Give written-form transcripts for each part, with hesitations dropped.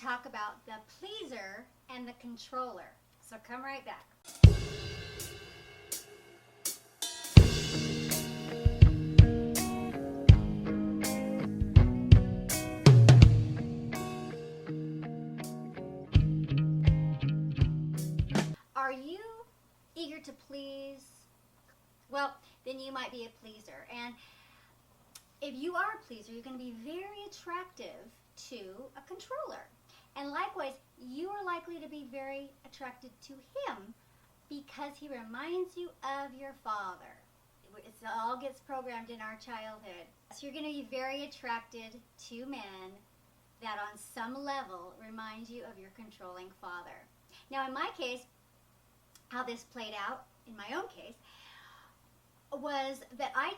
to talk about the pleaser and the controller. So come right back. Are you eager to please? Well, then you might be a pleaser. And if you are a pleaser, you're going to be very attractive to a controller. And likewise, you are likely to be very attracted to him because he reminds you of your father. It all gets programmed in our childhood. So you're going to be very attracted to men that on some level remind you of your controlling father. Now in my case, how this played out in my own case was that I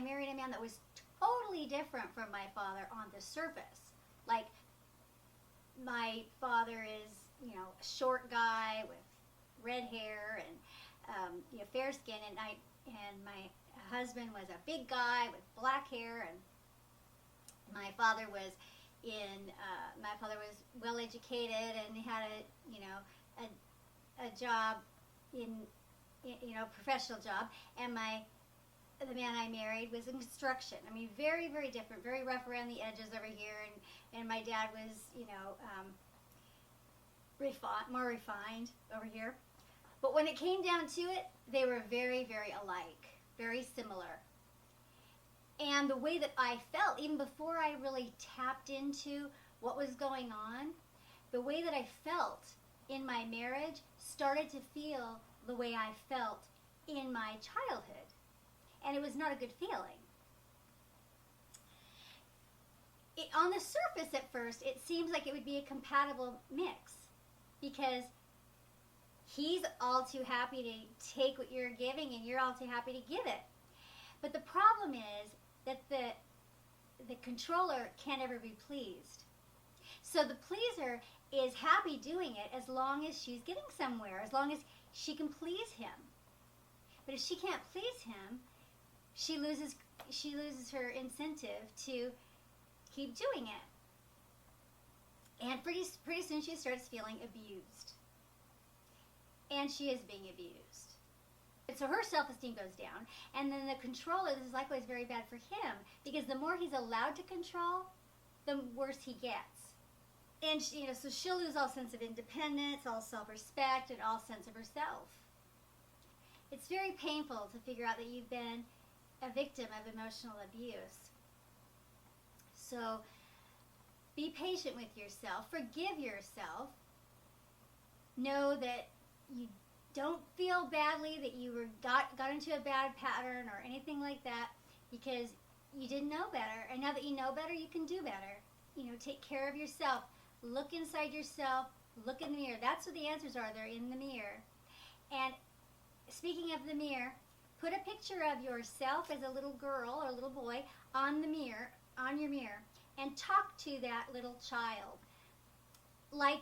married a man that was totally different from my father on the surface. Like, my father is, a short guy with red hair and, fair skin, and my husband was a big guy with black hair, and my father was well educated and had a job professional job, and the man I married was in construction. I mean, very, very different, very rough around the edges over here, and my dad was, more refined over here. But when it came down to it, they were very, very alike, very similar. And the way that I felt, even before I really tapped into what was going on, the way that I felt in my marriage started to feel the way I felt in my childhood. And it was not a good feeling. On the surface at first, it seems like it would be a compatible mix because he's all too happy to take what you're giving and you're all too happy to give it. But the problem is that the controller can't ever be pleased. So the pleaser is happy doing it as long as she's getting somewhere, as long as she can please him. But if she can't please him, she loses her incentive to keep doing it. And pretty soon she starts feeling abused. And she is being abused. And so her self-esteem goes down. And then the controller, this is likewise very bad for him, because the more he's allowed to control, the worse he gets. And so she'll lose all sense of independence, all self-respect, and all sense of herself. It's very painful to figure out that you've been a victim of emotional abuse. So be patient with yourself. Forgive yourself. Know that you don't feel badly that you got into a bad pattern or anything like that, because you didn't know better. And now that you know better, you can do better. Take care of yourself. Look inside yourself. Look in the mirror. That's what the answers are. They're in the mirror. And speaking of the mirror, put a picture of yourself as a little girl or a little boy on your mirror, and talk to that little child like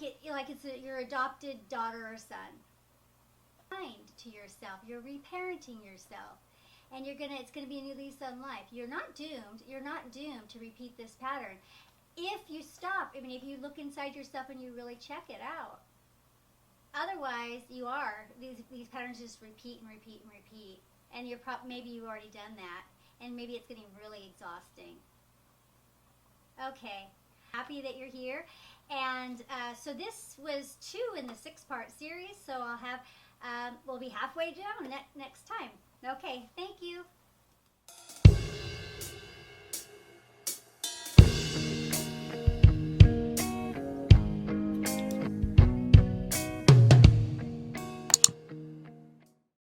it's your adopted daughter or son. Kind to yourself. You're reparenting yourself, and it's gonna be a new lease on life. You're not doomed. You're not doomed to repeat this pattern. If you stop, if you look inside yourself and you really check it out. Otherwise, these patterns just repeat and repeat and repeat, and maybe you've already done that, and maybe it's getting really exhausting. Okay, happy that you're here, and so this was 2 in the 6-part series. So we'll be halfway down next time. Okay, thank you.